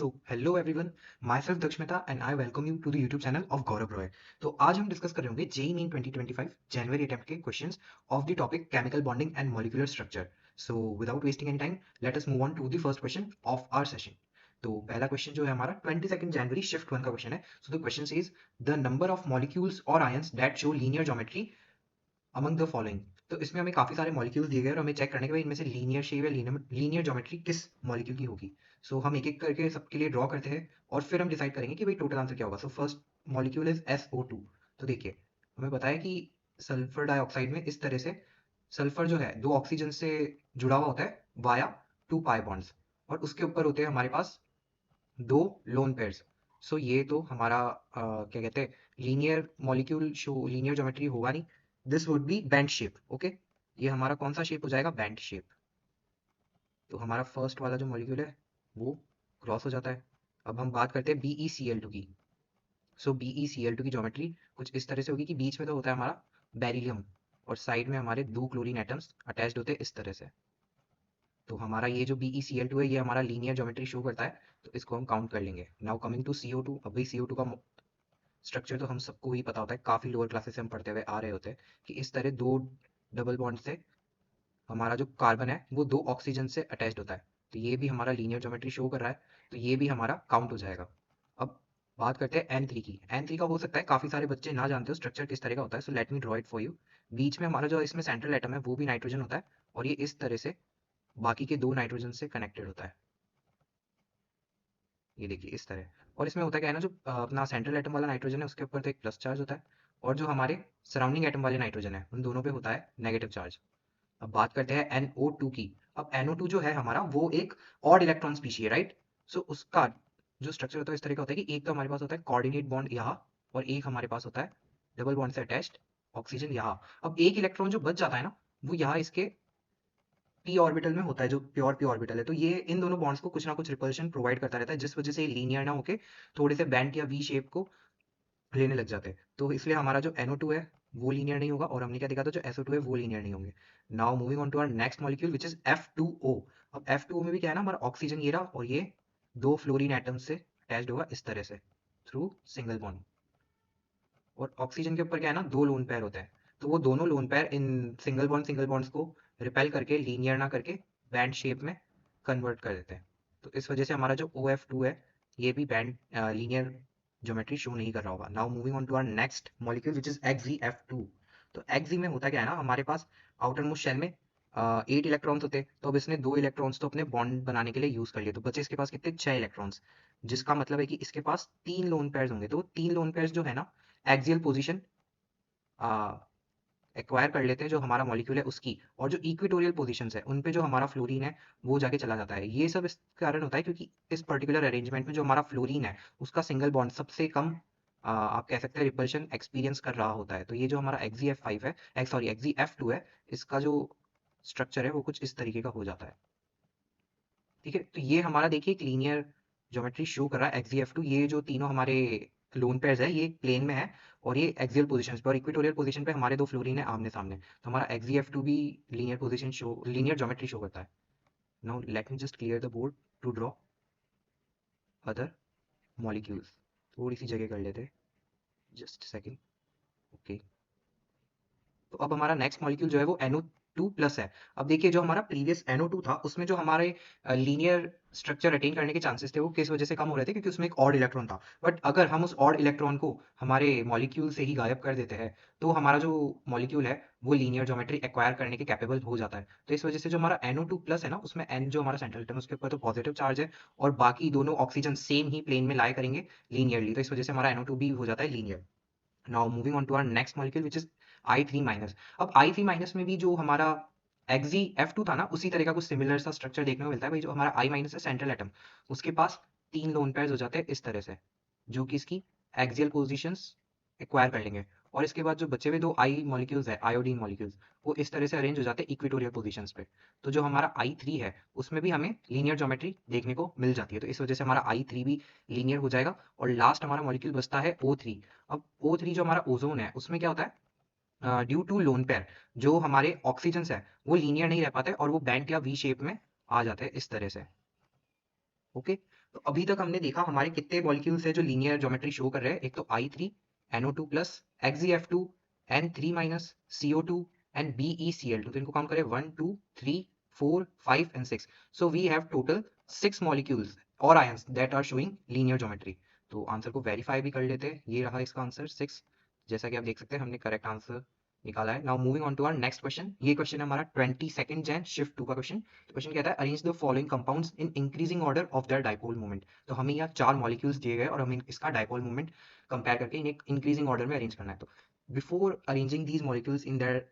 So, hello everyone, myself Dakshmita and I welcome you to the YouTube channel of Gaurav Roy. तो आज हम discuss कर रहे होंगे जेईई मेन 2025 जनवरी अटेम्प्ट के questions of the topic chemical bonding and molecular structure. So without wasting any time let us move on to the first question of our session. तो पहला क्वेश्चन जो है हमारा 22 जनवरी शिफ्ट 1 का क्वेश्चन है. So the question is the number of molecules और ions that show linear geometry among the following. तो इसमें हमें काफी सारे मॉलिक्यूल्स दिए गए और हमें चेक करने के बाद इनमें से लीनियर शेप या लीनियर ज्योमेट्री किस मॉलिक्यूल की होगी. सो हम एक एक करके सबके लिए ड्रॉ करते हैं और फिर हम डिसाइड करेंगे कि भाई टोटल आंसर क्या होगा. So first molecule is SO2. तो देखिए हमें पता है कि सल्फर डाइऑक्साइड में इस तरह से सल्फर जो है दो ऑक्सीजन से जुड़ा हुआ होता है वाया 2 पाई बॉन्ड्स और उसके ऊपर होते हैं हमारे पास दो लोन पेयर्स. सो ये तो हमारा क्या कहते हैं linear molecule show linear geometry होगा नहीं. This would be band shape. Okay, ये हमारा कौन सा शेप हो जाएगा, बैंड शेप. तो हमारा फर्स्ट वाला जो मॉलिक्यूल है वो क्रॉस हो जाता है. अब हम बात करते हैं BeCl2 की. सो BeCl2 की ज्योमेट्री कुछ इस तरह से होगी कि बीच में तो होता है हमारा बेरिलियम और साइड में हमारे दो क्लोरीन एटम्स अटैच्ड होते हैं इस तरह से. तो हमारा ये जो BeCl2 है ये हमारा लीनियर ज्योमेट्री शो करता है. तो इसको हम काउंट कर लेंगे. Now coming to CO2. अब भाई CO2 का स्ट्रक्चर तो हम सबको ही पता होता है, काफी लोअर क्लासेस से हम पढ़ते हुए आ रहे होते हैं कि इस तरह दो डबल बॉन्ड से हमारा जो कार्बन है वो दो ऑक्सीजन से अटैच्ड होता है. तो ये भी हमारा लीनियर ज्योमेट्री शो कर रहा है. तो ये भी हमारा काउंट हो जाएगा. अब बात करते हैं N3 की. N3 का हो सकता है काफी सारे बच्चे ना जानते हो स्ट्रक्चर किस तरह का होता है. So let me draw it for you. बीच में हमारा जो इसमें सेंट्रल एटम है वो भी नाइट्रोजन होता है और ये इस तरह से बाकी के दो नाइट्रोजन से कनेक्टेड होता है. ये देखिए इस तरह. और इसमें होता क्या है ना, जो अपना सेंट्रल एटम वाला नाइट्रोजन है उसके ऊपर तो एक प्लस चार्ज होता है और जो हमारे सराउंडिंग एटम वाले नाइट्रोजन है उन दोनों पे होता है नेगेटिव चार्ज. अब बात करते हैं NO2 की. अब NO2 जो है हमारा वो एक ऑड इलेक्ट्रॉन स्पीशी है, राइट. सो उसका जो स्ट्रक्चर होता है इस तरह का होता है कि एक तो हमारे पास होता है कोऑर्डिनेट बॉन्ड यहाँ और एक हमारे पास होता है डबल बॉन्ड से अटैच्ड ऑक्सीजन यहाँ. अब एक इलेक्ट्रॉन जो बच जाता है ना वो यहाँ इसके p ऑर्बिटल में होता है जो प्योर p ऑर्बिटल है. तो ये इन दोनों बॉन्ड्स को कुछ ना कुछ रिपल्शन प्रोवाइड करता रहता है जिस वजह से ये लीनियर ना होके थोड़े से बैंड या V शेप को लेने लग जाते हैं. तो इसलिए हमारा जो NO2 है वो लीनियर नहीं होगा और हमने क्या देखा था जो SO2 है वो लीनियर नहीं होंगे. Now moving on to our next molecule which is F2O. अब F2O में भी क्या है ना, हमारा ऑक्सीजन ये रहा और ये दो फ्लोरीन एटम्स से अटैच्ड होगा इस तरह से थ्रू सिंगल बॉन्ड. और ऑक्सीजन के ऊपर क्या है ना, दो लोन पेयर होते हैं. तो वो दोनों lone pair in single bonds को रिपेल करके लीनियर ना करके बैंड शेप में कन्वर्ट कर देते हैं. तो इस वजह से हमारा जो OF2 है ये भी बैंड लीनियर ज्योमेट्री शो नहीं कर रहा होगा. Now moving on to our next molecule which is XeF2. तो Xe में होता क्या है ना, हमारे पास आउटर मोस्ट शेल में 8 इलेक्ट्रॉन्स होते हैं. तो अब इसने दो इलेक्ट्रॉन्स तो अपने बॉन्ड बनाने के लिए यूज कर लिए. तो बचे इसके पास कितने, 6 इलेक्ट्रॉन्स. जिसका मतलब है कि इसके पास तीन लोन पेयर्स होंगे. तो तीन लोन पेयर्स जो है ना एक्सियल पोजीशन एक्वायर कर लेते हैं जो हमारा मॉलिक्यूल है उसकी, और जो इक्वेटोरियल पोजीशंस है उन पे जो हमारा फ्लोरीन है वो जाके चला जाता है. ये सब इस कारण होता है क्योंकि इस पर्टिकुलर अरेंजमेंट में जो हमारा फ्लोरीन है उसका सिंगल बॉन्ड सबसे कम आप कह सकते हैं रिपल्शन एक्सपीरियंस कर रहा होता है. तो ये जो हमारा XeF5 है, सॉरी XeF2 है, इसका जो स्ट्रक्चर है वो कुछ इस तरीके का हो जाता है. ठीक है, तो ये हमारा देखिए एक लीनियर ज्योमेट्री शो कर रहा है XeF2. ये जो तीनों हमारे लोन पेयर्स है ये प्लेन में है और ये एक्सियल पोजीशन पे और इक्वेटोरियल पोजीशन पे हमारे दो फ्लोरीन है आमने सामने. तो हमारा XeF2 भी लीनियर ज्योमेट्री शो करता है. Now let me just clear the board to draw other molecules. थोड़ी सी जगह कर लेते हैं, जस्ट सेकेंड. ओके, तो अब हमारा नेक्स्ट मॉलिक्यूल जो है वो NO2 प्लस है. अब देखिए जो हमारा प्रीवियस NO2 था उसमें जो हमारे लीनियर स्ट्रक्चर अटेन करने के चांसेस थे वो किस वजह से कम हो रहे थे, क्योंकि उसमें एक ऑड इलेक्ट्रॉन था. बट अगर हम उस ऑड इलेक्ट्रॉन को हमारे मॉलिक्यूल से ही गायब कर देते हैं तो हमारा जो मॉलिक्यूल है वो लीनियर ज्योमेट्री एक्वायर करने के कैपेबल हो जाता है. तो इस वजह से जो हमारा NO2 प्लस है ना उसमें N जो हमारा सेंट्रल एटम है उसके ऊपर तो पॉजिटिव चार्ज है और बाकी दोनों ऑक्सीजन सेम ही प्लेन में लाई करेंगे लीनियरली. तो इस वजह से हमारा NO2 भी हो जाता है linear. Now moving on to our next molecule which is I3 minus. अब I3 माइनस में भी जो हमारा XeF2 था ना उसी तरह का कुछ सिमिलर सा स्ट्रक्चर देखने को मिलता है. भाई जो हमारा I माइनस है सेंट्रल एटम उसके पास तीन लोन पेयर्स हो जाते हैं इस तरह से जो कि इसकी एक्सियल पोजीशंस एक्वायर कर लेंगे. और इसके बाद जो बचे हुए दो आई मॉलिक्यूल्स है, आयोडीन मॉलिक्यूल्स, वो इस तरह से अरेंज हो जाते हैं इक्वेटोरियल पोजीशंस पे. तो जो हमारा I3 है उसमें भी हमें लीनियर ज्योमेट्री देखने को मिल जाती है. तो इस वजह से हमारा I3 भी लीनियर हो जाएगा. और लास्ट हमारा मॉलिक्यूल बचता है O3. अब O3 जो हमारा ओजोन है उसमें क्या होता है, ड्यू टू लोन पेयर जो हमारे ऑक्सीजन है वो लीनियर नहीं रह पाते और वो बैंड या V शेप में आ जाते हैं इस तरह से. ओके, तो अभी तक हमने देखा हमारे कितने मॉलिक्यूल्स है जो लीनियर ज्योमेट्री शो कर रहे हैं। एक तो I3 NO2 plus XeF2 N3 minus CO2 and BeCl2। तो इनको काउंट करें 1 2 3 4 5 and 6। So we have total 6 molecules और ions that are showing linear geometry. तो आंसर को वेरीफाई भी कर लेते हैं। ये रहा इसका आंसर 6। जैसा कि आप देख सकते हैं हमने करेक्ट आंसर निकाला है। Now moving on to our next question. ये क्वेश्चन है हमारा 22 जैन शिफ्ट 2 का क्वेश्चन। तो क्वेश्चन कहता है arrange the following compounds in increasing order of their dipole moment. तो हमें यहाँ 4 मॉलिक्यूल्स दिए गए और हमें इसका डाइपोल मोमेंट कंपेयर करके इन्हें इंक्रीजिंग ऑर्डर में अरेंज करना है। तो before arranging these molecules in their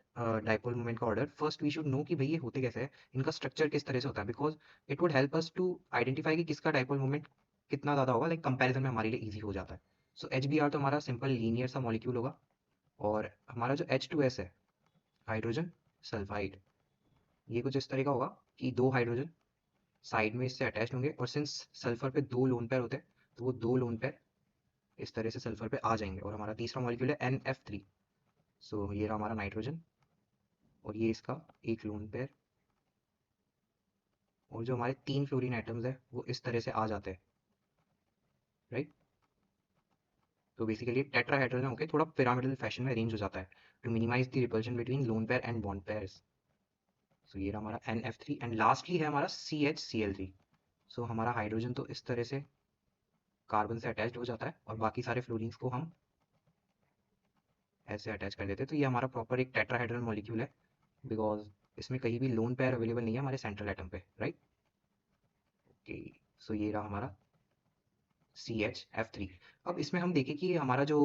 dipole moment का order, first we should know कि भाई ये होते कैसे हैं, इनका स्ट्रक्चर किस तरह से होता है, because it would help us to identify कि किसका डाइपोल मोमेंट कितना ज़्यादा होगा, लाइक कंपेरिजन में हमारे लिए ईजी हो जाता है। सो HBr तो हमारा सिंपल लीनियर सा मॉलिक्यूल होगा, और हमारा जो H2S है, हाइड्रोजन सल्फाइड, ये कुछ इस तरह का होगा कि 2 हाइड्रोजन साइड में इससे अटैच होंगे, और सिंस सल्फर पे 2 लोन पेयर होते हैं तो वो 2 लोन पेयर इस तरह से सल्फर पे आ जाएंगे। और हमारा तीसरा मॉलिक्यूल है NF3। सो ये रहा हमारा नाइट्रोजन, और ये इसका एक लोन पेयर, और जो हमारे 3 फ्लोरीन एटम्स है वो इस तरह से आ जाते हैं, राइट। तो बेसिकली टेट्राहेड्रल होकर थोड़ा पिरामिडल फैशन में अरेंज हो जाता है to minimize the repulsion between lone pair and bond pairs. So ये रहा हमारा NF3, एंड लास्टली है हमारा CHCl3। सो हमारा हाइड्रोजन तो इस तरह से कार्बन से अटैच्ड हो जाता है, और बाकी सारे फ्लोरीन्स को हम ऐसे अटैच कर देते हैं। तो ये हमारा प्रॉपर एक टेट्राहेड्रल मॉलिक्यूल है, बिकॉज इसमें कहीं भी लोन पेयर अवेलेबल नहीं है हमारे सेंट्रल एटम पे, राइट। ओके, सो ये रहा हमारा CHF3। अब इसमें हम देखें कि हमारा जो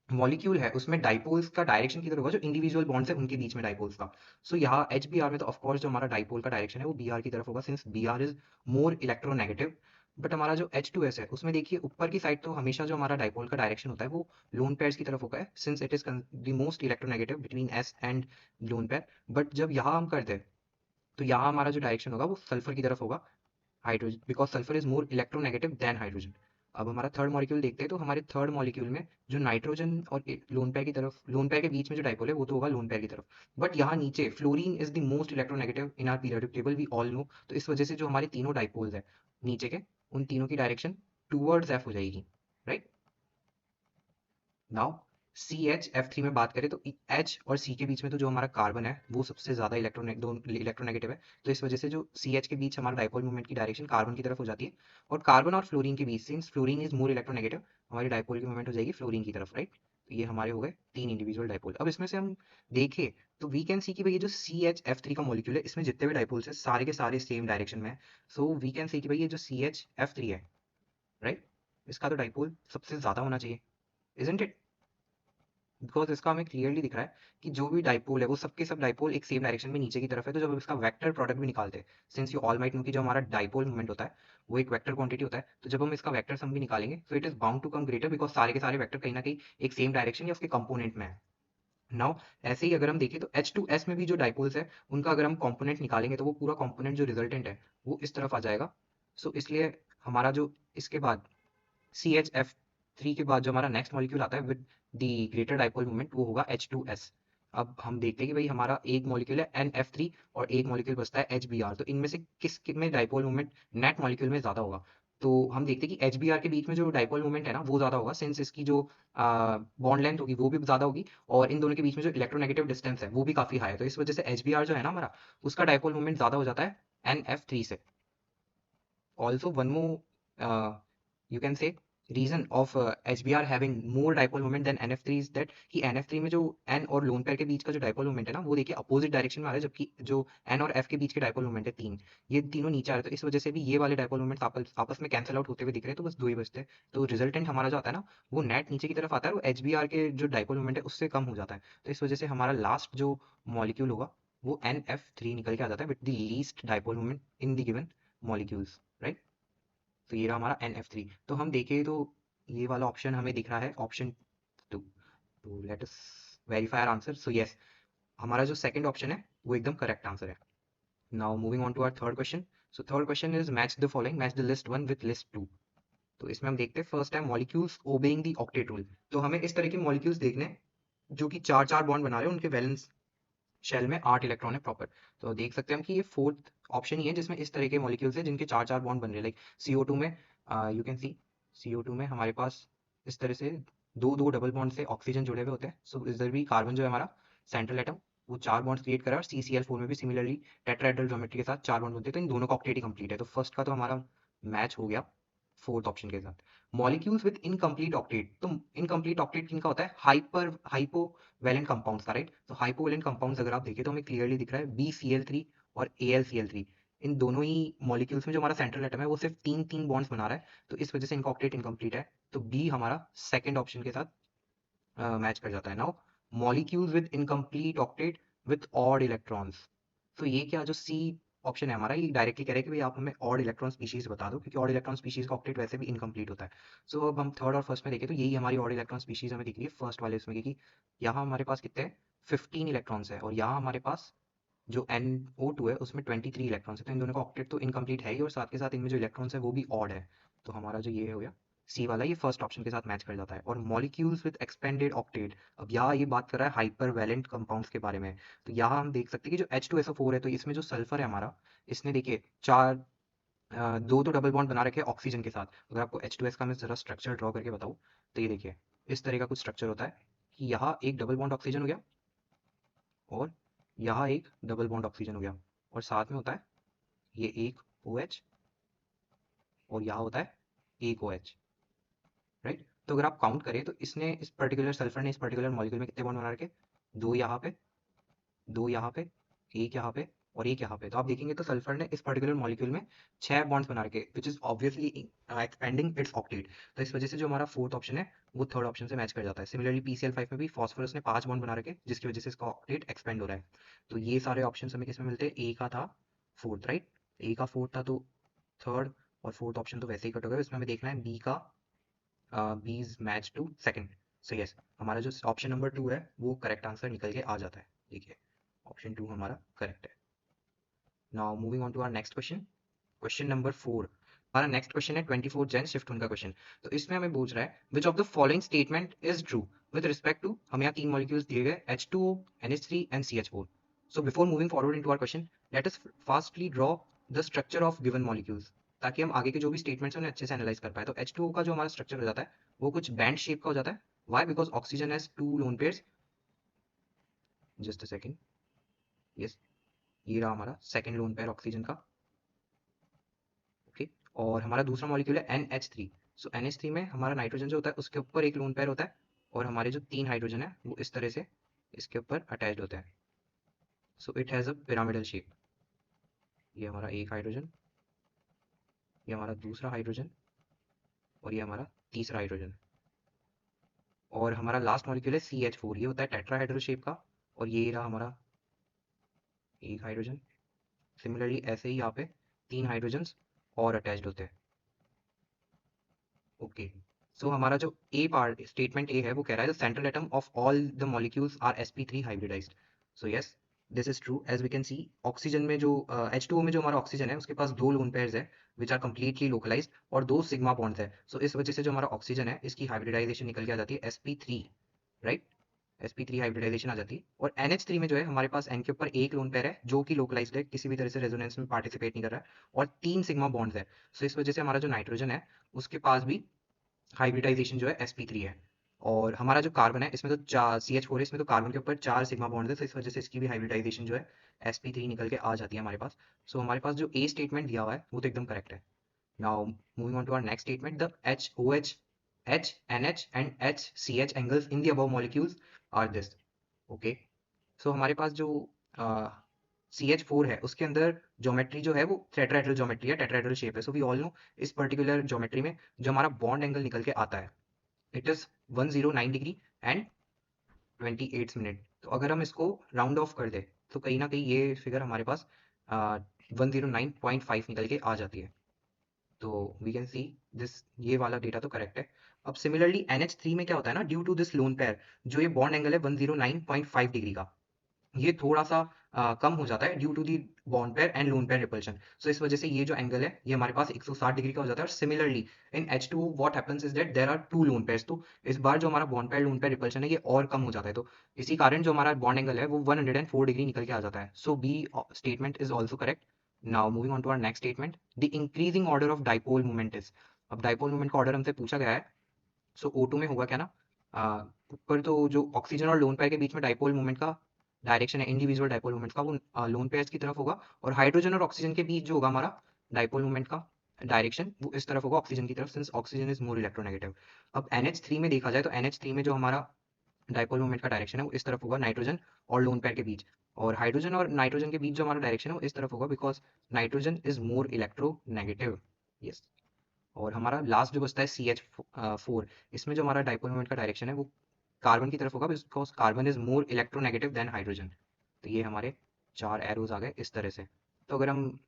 मॉलिक्यूल है उसमें डाइपोल्स का डायरेक्शन किधर होगा, जो इंडिविजुअल बॉन्ड्स है उनके बीच में डाइपोल्स का। सो यहाँ HBr में तो ऑफ कोर्स जो हमारा डाइपोल का डायरेक्शन है वो Br की तरफ होगा, since Br is more electronegative. But हमारा जो H2S है उसमें देखिए ऊपर की साइड तो हमेशा जो हमारा डाइपोल का डायरेक्शन होता है वो लोन पेयर्स की तरफ होगा है, since it is the most electronegative between S and lone pair. But जब यहाँ हम करते हैं तो यहाँ हमारा जो डायरेक्शन होगा वो सल्फर की तरफ होगा, hydrogen, because sulphur is more electronegative than hydrogen. अब हमारा थर्ड मॉलिक्यूल देखते हैं, तो हमारे थर्ड मॉलिक्यूल में जो नाइट्रोजन और लोन पेयर की तरफ, लोन पेयर के बीच में जो डाइपोल है वो तो होगा लोन पेयर की तरफ। बट यहाँ नीचे fluorine is the most electronegative in our periodic table, we all know. तो इस वजह से जो हमारे तीनों डाइपोल्स है नीचे के, उन तीनों की डायरेक्शन टूवर्ड्स एफ हो जाएगी, राइट। नाउ CHF3 में बात करें तो H और C के बीच में तो जो हमारा कार्बन है वो सबसे ज्यादा इलेक्ट्रोनेगेटिव है। तो इस वजह से जो CH के बीच हमारा डाइपोल मूवमेंट की डायरेक्शन कार्बन की तरफ हो जाती है, और कार्बन और फ्लोरीन के बीच, since fluorine is more electronegative, हमारी डाइपोल की मूवमेंट हो जाएगी फ्लोरीन की तरफ, राइट। तो ये हमारे हो गए 3 इंडिविजुअल डाइपोल। अब इसमें से हम देखें तो वी कैन सी कि भाई ये जो CHF3 का मॉलिक्यूल है इसमें जितने भी डाइपोल्स है सारे के सारे सेम डायरेक्शन में है। सो वी कैन सी कि भाई ये जो CHF3 है, राइट, इसका तो डाइपोल सबसे ज्यादा होना चाहिए, इजंट इट। बिकॉज इसका हमें क्लियरली दिख रहा है कि जो भी डाइपोल है वो सबके सब डाइपोल एक सेम डायरेक्शन में नीचे की तरफ है। तो जब हम इसका वेक्टर प्रोडक्ट भी निकालते हैं, since you all might know कि जो हमारा डाइपोल मूवमेंट होता है वो एक वेक्टर क्वांटिटी होता है, तो जब हम इसका वेक्टर सम भी निकालेंगे तो it is bound to come greater, because सारे के सारे वेक्टर कहीं ना कहीं एक सेम डायरेक्शन या उसके कंपोनेंट में है। नाउ ऐसे ही अगर हम देखें तो H2S में भी जो डाइपोल्स है उनका अगर हम कंपोनेंट निकालेंगे तो वो पूरा कंपोनेंट जो रिजल्टेंट है वो इस तरफ आ जाएगा। सो इसलिए हमारा जो इसके बाद CHF3 के बाद जो हमारा नेक्स्ट मॉलिक्यूल आता है with the greater dipole moment वो होगा H2S। अब हम देखते हैं कि भाई हमारा एक मॉलिक्यूल है NF3 और एक मॉलिक्यूल बचता है HBr, तो इनमें से किस में डाइपोल मोमेंट नेट मॉलिक्यूल में ज्यादा होगा। तो हम देखते हैं कि HBr के बीच में जो डाइपोल मोमेंट है ना वो ज्यादा होगा, सिंस इसकी जो बॉन्ड लेंथ होगी वो भी ज्यादा होगी, और इन दोनों के बीच में जो इलेक्ट्रोनेगेटिव डिस्टेंस है वो भी काफी हाई है। तो इस वजह से HBr जो है ना हमारा, उसका डाइपोल मोमेंट ज्यादा हो जाता है NF3 से। Also, one more, you can say, reason of HBr having more dipole moment than NF3 is that कि NF3 में जो N और लोन पेयर के बीच का जो डाइपोल मोमेंट है ना वो देखिए अपोजिट डायरेक्शन में आ रहा है, जबकि जो N और F के बीच के डाइपोल मोमेंट है 3, ये तीनों नीचे आ रहे हैं। तो इस वजह से भी ये वाले डाइपोल मोमेंट आपस में कैंसिल आउट होते हुए दिख रहे हैं, तो बस 2 ही बचते हैं। तो रिजल्टेंट हमारा जो आता है ना वो नेट नीचे की तरफ आता है, और HBr के जो डाइपोल मोमेंट है उससे कम हो जाता है। तो इस वजह से हमारा लास्ट जो मॉलिक्यूल होगा वो NF3 निकल के आ जाता है with the least dipole moment in the given molecules, right. तो ये रहा हमारा NF3। तो हम देखें तो ये वाला ऑप्शन हमें दिख रहा है ऑप्शन 2। तो let us verify our answer. So yes, हमारा जो सेकंड ऑप्शन है वो एकदम करेक्ट आंसर है। Now moving on to our third question. So third question is match the following, match the list 1 with list 2। तो इसमें हम देखते हैं first time molecules obeying the octet rule. तो हमें इस तरह के मॉलिक्यूल्स देखने हैं जो कि चार चार बॉन्ड बना रहे हैं, उनके वैलेंस शेल में 8 इलेक्ट्रॉन है प्रॉपर। तो देख सकते हैं हम कि ये फोर्थ ऑप्शन ही है जिसमें इस तरह के मॉलिक्यूल्स हैं जिनके 4-4 बॉन्ड बन रहे हैं। लाइक CO2 में यू कैन सी CO2 में हमारे पास इस तरह से दो दो डबल बॉन्ड से ऑक्सीजन जुड़े हुए होते हैं। सो इधर भी कार्बन जो है हमारा सेंट्रल एटम, वो 4 बॉन्ड्स क्रिएट करा, और CCl4 में भी सिमिलरली टेट्राहेड्रल ज्योमेट्री के साथ 4 बॉन्ड बनते हैं। तो इन दोनों का ऑक्टेट ही कंप्लीट है। तो फर्स्ट का तो हमारा मैच हो गया फोर्थ ऑप्शन के साथ। मॉलिक्यूल्स विद इनकम्प्लीट ऑक्टेट, तो इनकम्प्लीट ऑक्टेट किनका होता है? हाइपोवैलेंट कंपाउंड्स का, राइट। तो हाइपोवैलेंट कंपाउंड्स अगर आप देखें तो हमें क्लियरली दिख रहा है BCl3 और AlCl3। इन दोनों ही मॉलिक्यूल्स में जो हमारा सेंट्रल एटम है वो सिर्फ 3-3 बॉन्ड्स बना रहा है, तो इस वजह से इनका ऑक्टेट इनकम्प्लीट है। तो बी हमारा सेकंड ऑप्शन के साथ मैच कर जाता है। Now molecules with incomplete octet with odd electrons, तो ये क्या जो सी ऑप्शन है हमारा, ये डायरेक्टली कह रहे हैं कि भाई आप हमें ऑड इलेक्ट्रॉन स्पीशीज बता दो, क्योंकि ऑड इलेक्ट्रॉन स्पीशीज का ऑक्टेट वैसे भी इनकम्प्लीट होता है। सो अब हम थर्ड और फर्स्ट में देखें तो यही हमारी ऑड इलेक्ट्रॉन स्पीशीज हमें दिख रही है फर्स्ट वाले इसमें, क्योंकि यहाँ हमारे पास कितने हैं? 15 इलेक्ट्रॉन्स है, और यहाँ हमारे पास जो NO2 है उसमें 23 इलेक्ट्रॉन्स है। तो इन दोनों का ऑक्टेट तो इनकम्प्लीट है ही, और साथ के साथ इनमें जो इलेक्ट्रॉन्स है वो भी ऑड है। तो हमारा जो ये हो गया सी वाला, ये फर्स्ट ऑप्शन के साथ मैच कर जाता है। और मॉलिक्यूल्स विद एक्सपेंडेड ऑक्टेट, अब यहाँ ये बात कर रहा है हाइपर वैलेंट कंपाउंड्स के बारे में। तो यहाँ हम देख सकते हैं कि जो H2SO4 है, तो इसमें जो सल्फर है हमारा, इसने देखिए चार दो तो डबल बॉन्ड बना रखे हैं ऑक्सीजन के साथ। अगर आपको H2S का मैं जरा स्ट्रक्चर ड्रॉ करके बताऊँ तो ये देखिए इस तरह का कुछ स्ट्रक्चर होता है कि यहाँ एक डबल बॉन्ड ऑक्सीजन हो गया, और यहाँ एक डबल बॉन्ड ऑक्सीजन हो गया, और साथ में होता है ये एक OH, और यहाँ होता है एक OH, राइट। तो अगर आप काउंट करें तो इसने इस पर्टिकुलर सल्फर ने इस पर्टिकुलर मॉलिक्यूल में कितने बॉन्ड बना रखे? दो यहाँ पे, दो यहाँ पे, एक यहाँ पे, और एक यहाँ पे। तो आप देखेंगे तो सल्फर ने इस पर्टिकुलर मॉलिक्यूल में 6 बॉन्ड्स बना रखे, which is obviously expanding it's octet. तो इस वजह से जो हमारा फोर्थ ऑप्शन है वो थर्ड ऑप्शन से मैच कर जाता है। सिमिलरली PCl5 में भी फॉस्फोरस ने 5 बॉन्ड बना रखे, जिसकी वजह से इसका ऑक्टेट एक्सपेंड हो रहा है। तो ये सारे ऑप्शन हमें किसमें मिलते हैं? ए का था फोर्थ, राइट। ए का फोर्थ था, तो थर्ड और फोर्थ ऑप्शन तो वैसे ही कट हो गए। इसमें हमें देखना है बी का, B is match to second. So yes, हमारा जो ऑप्शन नंबर 2 है वो करेक्ट आंसर निकल के आ जाता है। देखिए ऑप्शन 2 हमारा करेक्ट है। Now moving on to our next question, question number 4। हमारा नेक्स्ट क्वेश्चन है 24 जैन शिफ्टन का क्वेश्चन। तो इसमें हमें पूछ रहा है which of the following statement is true with respect to, हमें यहाँ तीन मॉलिक्यूल्स दिए गए H2O, NH3 and CH4। So before moving forward into our question, let us fastly draw the structure of given molecules, ताकि हम आगे के जो भी स्टेटमेंट्स हैं उन्हें अच्छे से एनालाइज कर पाए। तो H2O का जो हमारा स्ट्रक्चर हो जाता है वो कुछ बैंड शेप का हो जाता है। Why? Because oxygen has two lone pairs. Just a second, yes, ये रहा हमारा सेकंड लोन पेयर ऑक्सीजन का, ओके। और हमारा दूसरा मॉलिक्यूल है NH3। सो NH3 में हमारा नाइट्रोजन जो होता है उसके ऊपर एक लोन पेयर होता है, और हमारे जो तीन हाइड्रोजन है वो इस तरह से इसके ऊपर अटैच्ड होते हैं। So it has a pyramidal shape. ये हमारा एक हाइड्रोजन, ये हमारा दूसरा हाइड्रोजन, और ये हमारा तीसरा हाइड्रोजन। और हमारा लास्ट मॉलिक्यूल है CH4, ये होता है टेट्राहेड्रल शेप का, और ये रहा हमारा एक हाइड्रोजन। सिमिलरली ऐसे ही यहाँ पे तीन हाइड्रोजन्स और अटैच्ड होते हैं, ओके। सो हमारा जो ए पार्ट स्टेटमेंट ए है वो कह रहा है the central atom of all the molecules are sp3 hybridized. So yes, this is true. As we can see oxygen में जो H2O में जो हमारा ऑक्सीजन है उसके पास दो लोन पेयर्स है विच आर कंप्लीटली लोकलाइज्ड, और दो सिग्मा बॉन्ड्स है। सो इस वजह से जो हमारा ऑक्सीजन है इसकी हाइब्रिडाइजेशन निकल के आ जाती है sp3, राइट। sp3 हाइब्रिडाइजेशन आ जाती है। और NH3 में जो है हमारे पास N के ऊपर एक लोन पेयर है जो कि लोकलाइज्ड है, किसी भी तरह से रेजोनेंस में पार्टिसिपेट नहीं कर रहा है, और तीन सिग्मा बॉन्ड्स है। सो इस वजह से हमारा जो नाइट्रोजन है उसके पास भी हाइब्रिडाइजेशन जो है sp3 है। और हमारा जो कार्बन है इसमें तो चार CH4 है, इसमें तो कार्बन के ऊपर चार सिग्मा बॉन्ड है, तो इस वजह से इसकी भी हाइब्रिडाइजेशन जो है sp3 निकल के आ जाती है हमारे पास। सो हमारे पास जो ए स्टेटमेंट दिया हुआ है वो तो एकदम करेक्ट है। Now moving on to our next statement, the HOH, HNH and HCH angles in the above molecules are this, okay. So हमारे पास जो CH4 है उसके अंदर ज्योमेट्री जो है वो टेट्राहेड्रल ज्योमेट्री है, टेट्राहेड्रल शेप है। सो वी ऑल नो इस पर्टिकुलर ज्योमेट्री में जो हमारा बॉन्ड एंगल निकल के आता है it is 109 degree and 28 minute. तो अगर हम इसको राउंड ऑफ कर दें तो कहीं ना कहीं ये फिगर हमारे पास 109.5 निकल के आ जाती है। तो वी कैन सी दिस, ये वाला डेटा तो करेक्ट है। अब सिमिलरली NH3 में क्या होता है ना, due to this lone pair जो ये बॉन्ड एंगल है 109.5 डिग्री का, ये थोड़ा सा कम हो जाता है due to the bond pair and lone pair repulsion. So इस वजह से ये जो एंगल है ये हमारे पास 160 डिग्री का हो जाता है। और similarly in H2O what happens is that there are two lone pairs, तो इस बार जो हमारा bond pair lone pair repulsion है ये और कम हो जाता है, तो इसी कारण जो हमारा बॉन्ड एंगल है वो 104 डिग्री निकल के आ जाता है। So B statement is also correct. Now moving on to our next statement, the increasing order of dipole moment is. अब डाइपोल मोमेंट का ऑर्डर हमसे पूछा गया है। सो O2 में होगा क्या ना, ऊपर तो जो ऑक्सीजन और लोन पेयर के बीच में डाइपोल मोमेंट का डायरेक्शन है, इंडिविजुअल डाइपोल मोमेंट का, वो लोन पेयर्स की तरफ होगा। और हाइड्रोजन और ऑक्सीजन के बीच जो होगा हमारा डाइपोल मोमेंट का डायरेक्शन, वो इस तरफ होगा ऑक्सीजन की तरफ, since oxygen is more electronegative. अब NH3 में देखा जाए तो NH3 में जो हमारा डाइपोल मोमेंट का डायरेक्शन है वो इस तरफ होगा नाइट्रोजन और लोन पेयर के बीच। और हाइड्रोजन और नाइट्रोजन के बीच जो हमारा डायरेक्शन है वो इस तरफ होगा, because nitrogen is more electronegative. Yes. और हमारा लास्ट जो बचता है CH4, इसमें जो हमारा डाइपोल मोमेंट का डायरेक्शन है वो कार्बन की तरफ होगा, because carbon is more electronegative than hydrogen. तो ये हमारे 4 एरोज आ गए इस तरह से। तो अगर हम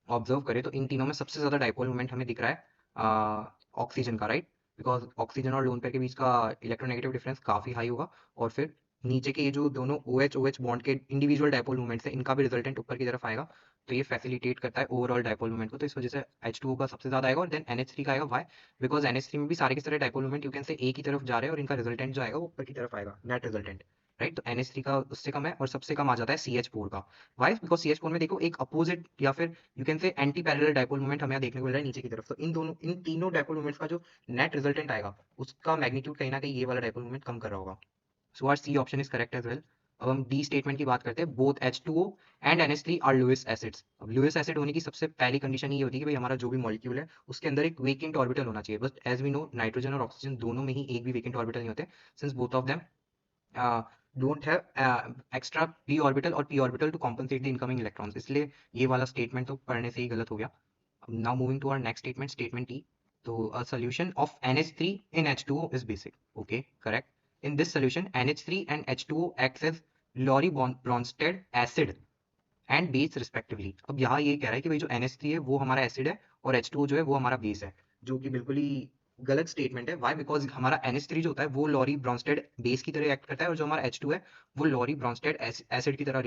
ऑब्जर्व करें तो इन तीनों में सबसे ज्यादा डाइपोल मोमेंट हमें दिख रहा है ऑक्सीजन का, राइट, बिकॉज ऑक्सीजन और लोन पेयर के बीच का इलेक्ट्रोनेगेटिव डिफरेंस काफी हाई होगा। और फिर नीचे के ये जो दोनों OH OH बॉन्ड के इंडिविजुअल डाइपोल मोमेंट्स है इनका भी रिजल्टेंट ऊपर की तरफ आएगा। तो ये फैसिलिटेट करता है ओवरऑल डाइपोल मोमेंट को, तो इस वजह से H2O का सबसे ज्यादा आएगा और देन NH3 का आएगा। वाई? बिकॉज NH3 में भी सारे के सारे dipole moment you can say एक ही तरफ जा रहे हैं और इनका रिजल्टेंट जो आएगा वो ऊपर की तरफ आएगा, नेट रिजल्टेंट, राइट। तो NH3 का उससे कम है और सबसे कम आ जाता है CH4 का। वाई? बिकॉज CH4 में देखो एक अपोजिट या फिर you can say anti parallel dipole moment हमें यहाँ देखने को मिल रहा है नीचे की तरफ। तो इन तीनों डाइपोल मोमेंट्स का जो नेट रिजल्टेंट आएगा उसका मैग्नीट्यूड कहीं ना कहीं ये वाला डाइपोल मोमेंट कम कर रहा होगा। So our C option is correct as well. अब हम डी स्टेटमेंट की बात करते हैं, both H2O and NH3 are Lewis acids. अब लुईस एसिड होने की सबसे पहली कंडीशन ये होती है कि भाई हमारा जो भी मॉलिक्यूल है उसके अंदर एक वेकेंट ऑर्बिटल होना चाहिए। But as we know nitrogen और ऑक्सीजन दोनों में ही एक भी वेकेंट ऑर्बिटल नहीं होते, since both of them don't have extra p orbital और p orbital to compensate the incoming electrons, इसलिए ये वाला स्टेटमेंट तो पढ़ने से ही गलत हो गया। Now moving to our next statement, statement T. तो a solution of NH3 in H2O is basic. Okay, correct. In this solution, NH3 and H2O acts as Lorry Bronsted acid and base respectively. अब यहाँ ये कह रहा है कि भाई जो NH3 है वो हमारा एसिड है और H2O जो है वो हमारा बेस है, जो कि बिल्कुल ही गलत स्टेटमेंट है। वाई? बिकॉज हमारा NH3 जो होता है वो लॉरी ब्रॉन्स्टेड बेस की तरह एक्ट करता है और जो हमारा H2 है वो लॉरी ब्रॉन्स्टेड एसिड की तरह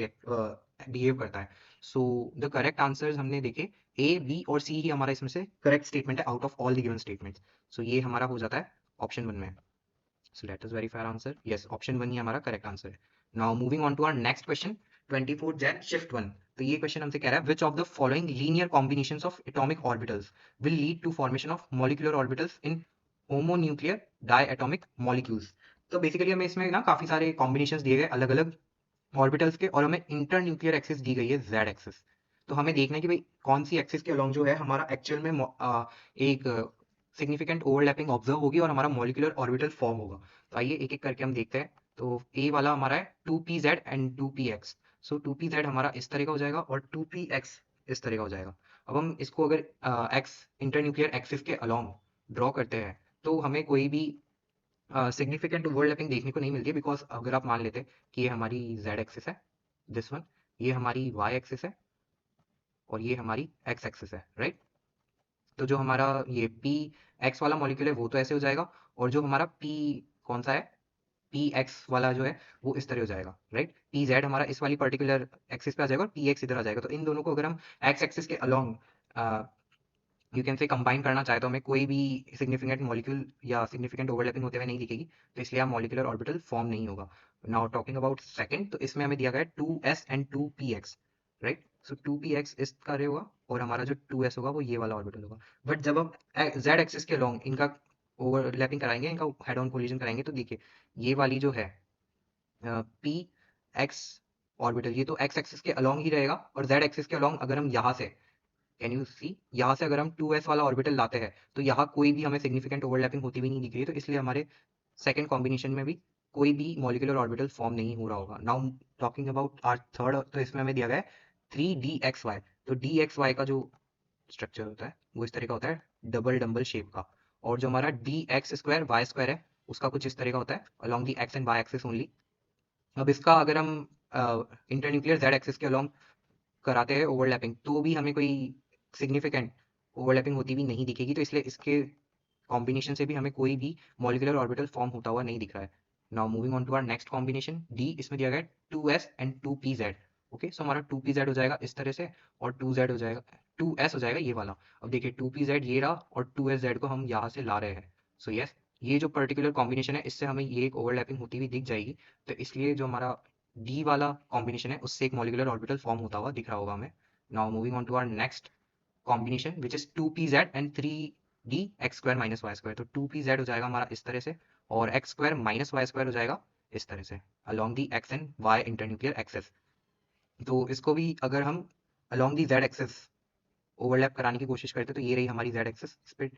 बिहेव करता है। सो द करेक्ट आंसर्स हमने देखे, A, B और C ही हमारा इसमें से करेक्ट स्टेटमेंट है out of all the given statements. So ये हमारा हो जाता है ऑप्शन 1 में। So let us verify our answer. Yes, option 1 ही हमारा करेक्ट आंसर है। Now moving on to our next question, 24 Jan shift 1। तो ये क्वेश्चन हमसे कह रहा है which of the following linear combinations of atomic orbitals will lead to formation of molecular orbitals in homonuclear diatomic molecules। तो basically हमें इसमें ना काफी सारे कॉम्बिनेशंस दिए गए अलग अलग ऑर्बिटल्स के, और हमें इंटरन्यूक्लियर एक्सिस दी गई है Z एक्सिस। तो हमें देखना है कि भाई कौन सी एक्सिस के अलोंग जो है हमारा एक्चुअल में एक सिग्निफिकेंट ओवरलैपिंग ऑब्जर्व होगी और हमारा मॉलिक्यूलर ऑर्बिटल फॉर्म होगा। तो आइए एक एक करके हम देखते हैं। तो ए वाला हमारा है 2pz and 2px। So 2pz हमारा इस तरह का हो जाएगा और 2px इस तरह का हो जाएगा। अब हम इसको अगर एक्स इंटरन्यूक्लियर एक्सिस के अलोंग ड्रॉ करते हैं तो हमें कोई भी सिग्निफिकेंट ओवरलैपिंग देखने को नहीं मिलती है, बिकॉज अगर आप मान लेते कि ये हमारी Z एक्सिस है, दिस वन, ये हमारी Y एक्सिस है और ये हमारी X एक्सिस है, राइट। तो जो हमारा ये पी एक्स वाला मॉलिक्यूल है वो तो ऐसे हो जाएगा, और जो हमारा पी कौन सा है, पी एक्स वाला जो है वो इस तरह हो जाएगा, राइट। पी जेड हमारा इस वाली पर्टिकुलर एक्सिस पे आ जाएगा और पी एक्स इधर आ जाएगा। तो इन दोनों को अगर हम एक्स एक्सिस के along you can say combine करना चाहे तो हमें कोई भी सिग्निफिकेंट मॉलिक्यूल या सिग्निफिकेंट ओवरलैपिंग होते हुए नहीं दिखेगी, तो इसलिए यहाँ मॉलिक्यूलर ऑर्बिटल फॉर्म नहीं होगा। नाउ टॉकिंग अबाउट सेकंड, तो इसमें हमें दिया गया है 2s and 2px, right. So 2px इस कार्य होगा और हमारा जो 2s होगा वो ये वाला ऑर्बिटल होगा। बट जब हम z एक्सिस के अलोंग इनका ओवरलैपिंग कराएंगे, इनका हेड ऑन कोलिजन कराएंगे, तो देखिए ये वाली जो है पी एक्स ऑर्बिटल ये तो एक्स एक्सिस के अलोंग ही रहेगा, और जेड एक्सिस के अलोंग अगर हम यहाँ से कैन यू सी यहाँ से अगर हम 2s वाला ऑर्बिटल लाते हैं तो यहाँ कोई भी हमें सिग्निफिकेंट ओवरलैपिंग होती हुई नहीं दिख रही है, तो इसलिए हमारे सेकंड कॉम्बिनेशन में भी कोई भी मॉलिक्यूलर ऑर्बिटल फॉर्म नहीं हो रहा होगा। Now talking about our third, तो इसमें हमें दिया गया है 3dxy। तो dxy का जो स्ट्रक्चर होता है वो इस तरह का होता है, डबल डम्बल शेप का। और जो हमारा dx स्क्वायर वाई स्क्वायर है उसका कुछ इस तरह का होता है along the X and Y axis only. अब इसका अगर हम इंटरन्यूक्लियर जेड एक्सिस के अलॉन्ग कराते हैं ओवरलैपिंग तो भी हमें कोई सिग्निफिकेंट ओवरलैपिंग होती हुई नहीं दिखेगी, तो इसलिए इसके कॉम्बिनेशन से भी हमें कोई भी मॉलिक्यूलर ऑर्बिटल फॉर्म होता हुआ नहीं दिख रहा है। Now moving on to our next combination D, इसमें दिया गया 2s एंड 2pz। ओके, सो हमारा 2pz हो जाएगा इस तरह से, और 2z हो जाएगा, 2s हो जाएगा ये वाला। अब देखिए 2pz ये रहा और 2sz को हम यहाँ से ला रहे हैं। सो यस, ये जो पर्टिकुलर कॉम्बिनेशन है इससे हमें ये एक ओवरलैपिंग होती हुई दिख जाएगी। तो इसलिए जो हमारा डी वाला कॉम्बिनेशन है उससे एक मॉलिक्यूलर ऑर्बिटल फॉर्म होता हुआ दिख रहा होगा हमें। Now moving on to our next combination which is 2pz and 3d X square minus Y square. तो 2pz हो जाएगा हमारा इस तरह से, और X square minus Y square हो जाएगा इस तरह से, along the X and Y internuclear axes. तो इसको भी अगर हम along the Z axes overlap कराने की कोशिश करते हैं तो ये रही हमारी जेड एक्सेस। इस पे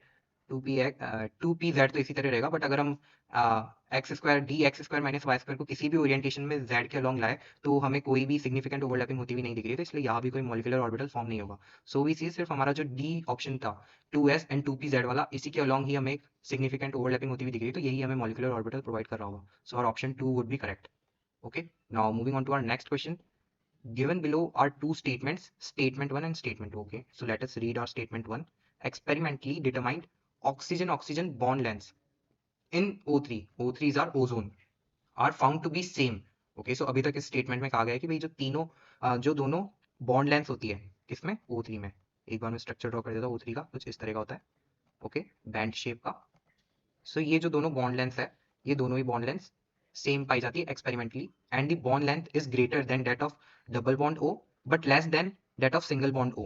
2p z तो इसी तरह रहेगा, बट अगर हम X square D X square minus Y square को किसी भी ओरिएंटेशन में z के अलॉन्ग लाए तो हमें कोई भी सिग्निफिकेंट ओवरलैपिंग होती हुई नहीं दिख रही है, तो इसलिए यहाँ भी कोई मॉलिक्यूलर ऑर्बिटल फॉर्म नहीं होगा। सो वी सी सिर्फ हमारा जो डी ऑप्शन था 2s एंड 2pz वाला, इसी के अलॉन्ग ही हमें एक सिग्निफिकेंट ओवरलैपिंग होती हुई दिख रही है, तो यही हमें मॉलिक्यूलर ऑर्बिटल प्रोवाइड कर रहा होगा। So our option 2 would be correct. Okay, now moving on to our next question. Given below are two statements, statement 1 and statement 2. Okay, so let us read our statement 1. Experimentally determined oxygen-oxygen bond lengths in O3, O3s are ozone, are found to be same. Okay, so अभी तक इस statement में कहा गया है कि भाई जो तीनों जो दोनों बॉन्ड लेंथ होती है किसमें, O3 में। एक बार मैं स्ट्रक्चर ड्रॉ कर देता हूँ O3 का, कुछ इस तरह का होता है। ओके, बैंड शेप का। सो ये जो दोनों बॉन्ड लेंथ है, ये दोनों ही बॉन्ड लेंथ सेम पाई जाती है experimentally, and the bond length is greater than that of double bond O but less than that of single bond O.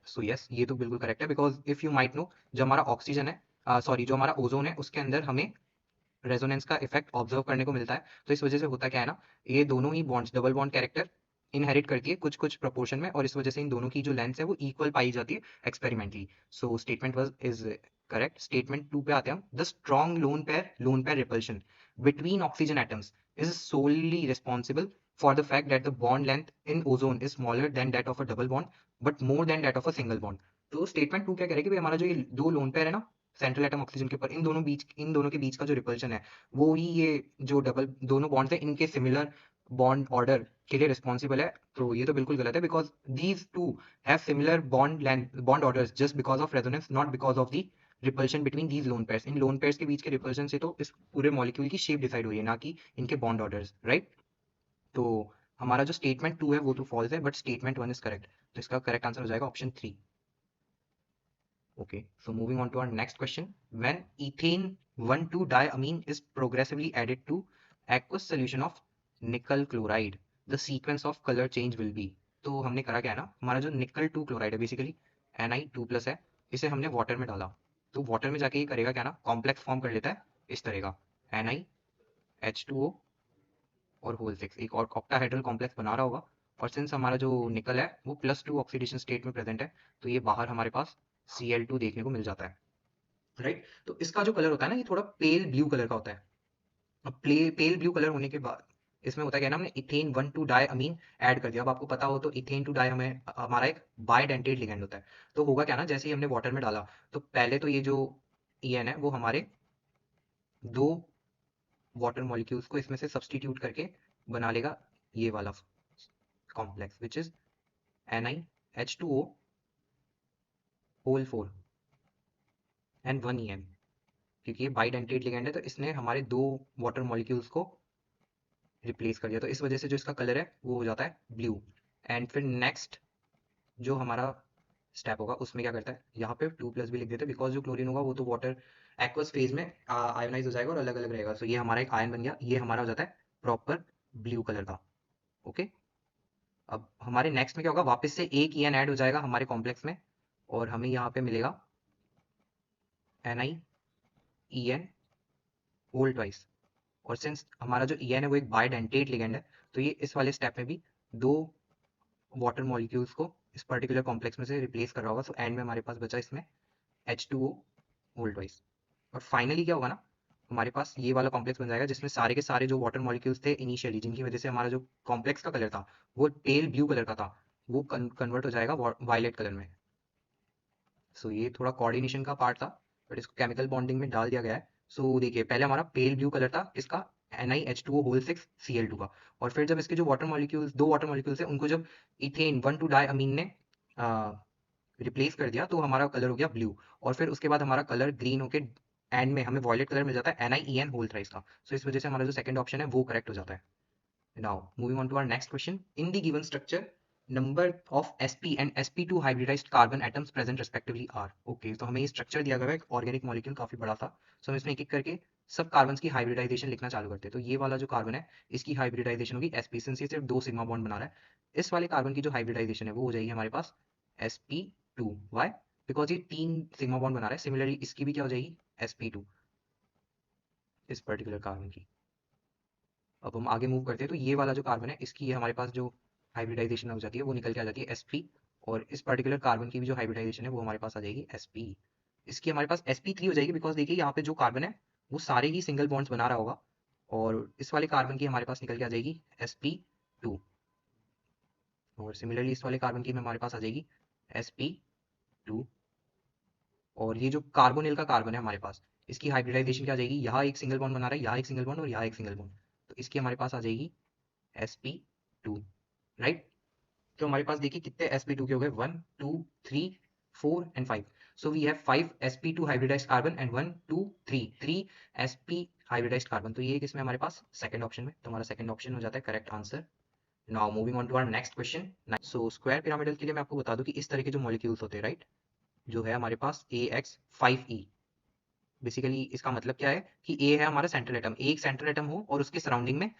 So yes, ये तो बिल्कुल करेक्ट है, because if you might know जो हमारा oxygen है, सॉरी जो हमारा ozone है उसके अंदर हमें रेजोनेंस का इफेक्ट ऑब्जर्व करने को मिलता है। तो इस वजह से होता क्या है ना, ये दोनों ही bonds double bond character inherit करती है कुछ कुछ प्रोपोर्शन में, और इस वजह से इन दोनों की जो लेंथ है वो इक्वल पाई जाती है experimentally. So statement was is correct. Statement 2 पे आते हैं हम। The strong loan pair repulsion between oxygen atoms is solely responsible for the fact that the bond length in ozone is smaller than that of a double bond but more than that of a single bond। तो statement 2 क्या कह रहा है कि भाई हमारा जो ये दो लोन पेयर है ना सेंट्रल एटम ऑक्सीजन के ऊपर, इन दोनों के बीच का जो रिपल्शन है वो ही ये जो डबल दोनों बॉन्ड्स है इनके सिमिलर बॉन्ड ऑर्डर के लिए रिस्पॉन्सिबल है। तो ये तो बिल्कुल गलत है, because these two have similar bond orders just because of resonance, not because of the repulsion between these lone pairs. In lone pairs के बीच के रिपल्शन से तो इस पूरे मॉलिक्यूल की शेप डिसाइड हुई है, ना कि इनके बॉन्ड ऑर्डर्स, राइट। तो हमारा जो स्टेटमेंट 2 है वो तो फॉल्स है, बट स्टेटमेंट 1 इज करेक्ट। तो इसका करेक्ट आंसर हो जाएगा option 3। Okay, so moving on to our next question. When ethane 1,2-diamine is progressively added to aqueous solution of nickel chloride, the sequence of color change will be। तो हमने करा क्या है ना, हमारा जो निकल 2 क्लोराइड है बेसिकली Ni2+ है, इसे हमने वाटर में डाला। तो वाटर में जाके ये करेगा क्या ना, कॉम्प्लेक्स फॉर्म कर लेता है इस तरह का NiH2O और होल 6, एक और ऑक्टाहेड्रल कॉम्प्लेक्स बना रहा होगा। और सिंस हमारा जो निकल है वो +2 ऑक्सीडेशन स्टेट में प्रेजेंट है, तो ये बाहर हमारे पास Cl2 देखने को मिल जाता है, राइट। तो इसका जो कलर होता है ना, ये थोड़ा पेल ब्लू कलर का होता है। अब पेल ब्लू कलर होने के बाद इसमें होता है क्या ना, हमने इथेन 1,2-डायअमीन ऐड कर दिया। अब आपको पता हो तो इथेन 2 डाई हमें हमारा एक बायडेंटेट लिगेंड होता है। तो होगा क्या ना, जैसे ही हमने वाटर में डाला तो पहले तो ये जो EN है वो हमारे दो वाटर मॉलिक्यूल्स को इसमें से सब्सटीट्यूट करके बना लेगा ये वाला complex which is NiH2O whole 4 and 1 EN। क्योंकि ये बाइडेंटेट लिगेंड है तो इसने हमारे दो वाटर मॉलिक्यूल्स को रिप्लेस कर दिया, तो इस वजह से जो इसका कलर है वो हो जाता है ब्लू। एंड फिर नेक्स्ट जो हमारा स्टेप होगा उसमें क्या करता है, यहाँ पे 2+ भी लिख देते हैं, बिकॉज जो क्लोरीन होगा वो तो वाटर एक्वस फेज में आयोनाइज हो जाएगा और अलग अलग रहेगा। सो ये हमारा एक आयन बन गया, ये हमारा हो जाता है प्रॉपर ब्लू कलर का। ओके, अब हमारे नेक्स्ट में क्या होगा, वापस से एक EN ऐड हो जाएगा हमारे कॉम्प्लेक्स में, और हमें यहाँ पे मिलेगा NiEN होल ट्वाइस। और सिंस हमारा जो EN है वो एक बायडेंटेट लिगेंड है, तो ये इस वाले स्टेप में भी दो वाटर मॉलिक्यूल्स को इस पर्टिकुलर कॉम्प्लेक्स में से रिप्लेस कर रहा होगा। सो एंड में हमारे पास बचा इसमें H2O होल ट्वाइस। और फाइनली क्या होगा ना, हमारे पास ये वाला कॉम्प्लेक्स बन जाएगा जिसमें सारे के सारे जो वाटर मॉलिक्यूल्स थे इनिशियली, जिनकी वजह से हमारा जो कॉम्प्लेक्स का कलर था वो पेल ब्लू कलर का था, वो कन्वर्ट हो जाएगा वायलेट कलर में। सो ये थोड़ा कोऑर्डिनेशन का पार्ट था, बट इसको केमिकल बॉन्डिंग में डाल दिया गया है। सो देखिए पहले हमारा पेल ब्लू कलर था इसका NiH2O होल 6 Cl2 का, और फिर जब इसके जो वाटर मॉलिक्यूल्स दो वाटर मॉलिक्यूल्स है उनको जब इथेन 1,2-डायअमीन ने रिप्लेस कर दिया तो हमारा कलर हो गया ब्लू। और फिर उसके बाद हमारा कलर ग्रीन होके एंड में हमें वॉयलेट कलर मिल जाता है NiEN होल थ्राइस का। सो इस वजह से हमारा जो सेकंड ऑप्शन है वो करेक्ट हो जाता है। Now moving on to our next question, in the given structure number of sp and sp2 hybridized carbon atoms present respectively are. Okay, तो हमें ये स्ट्रक्चर दिया गया है, एक ऑर्गेनिक मॉलिक्यूल काफी बड़ा था। सो हम इसमें एक एक करके सब कार्बन की हाइब्रिडाइजेशन लिखना चालू करते हैं। तो ये वाला जो कार्बन है इसकी हाइब्रिडाइजेशन होगी sp, सिंस ये सिर्फ 2 सिग्मा बॉन्ड बना रहा है। इस वाले कार्बन की जो हाइब्रिडाइजेशन है वो हो जाएगी हमारे पास sp2। व्हाई? बिकॉज ये 3 सिग्मा बॉन्ड बना रहा है। सिमिलरली इसकी भी क्या हो जाएगी sp2, इस पर्टिकुलर कार्बन की। अब हम आगे मूव करते हैं, तो ये वाला जो कार्बन है इसकी हमारे पास जो हाइब्रिडाइजेशन हो जाती है वो निकल के आ जाती है sp, और इस पर्टिकुलर कार्बन की भी जो हाइब्रिडाइजेशन है वो हमारे पास आ जाएगी sp। इसकी हमारे पास sp3 हो जाएगी, बिकॉज देखिए यहाँ पे जो कार्बन है वो सारे ही सिंगल बॉन्ड्स बना रहा होगा, और इस वाले कार्बन की हमारे पास निकल के आ जाएगी sp2, और सिमिलरली इस वाले कार्बन की हमारे पास आ जाएगी sp2। और ये जो कार्बोनिल का कार्बन है हमारे पास, इसकी हाइब्रिडाइजेशन क्या आ जाएगी, यहाँ एक सिंगल बॉन्ड बना रहा है, यहाँ एक सिंगल बॉन्ड और यहाँ एक सिंगल बॉन्ड, तो इसकी हमारे पास आ जाएगी sp2, राइट। तो हमारे पास देखिए कितने sp2 के हो गए, 1 2 3 4 and 5। So we have 5 sp2 hybridized carbon and 1 2 3 sp hybridized carbon. तो ये किसमें हमारे पास सेकंड ऑप्शन में, तो हमारा सेकंड ऑप्शन हो जाता है correct answer. Now moving on to our next question. So square pyramidal के लिए मैं आपको बता दूं कि इस तरह के जो मॉलिक्यूल्स होते हैं, राइट, जो है हमारे पास AX5E। बेसिकली इसका मतलब क्या है कि ए है हमारा सेंट्रल एटम, एक सेंट्रल एटम हो और उसके सराउंडिंग में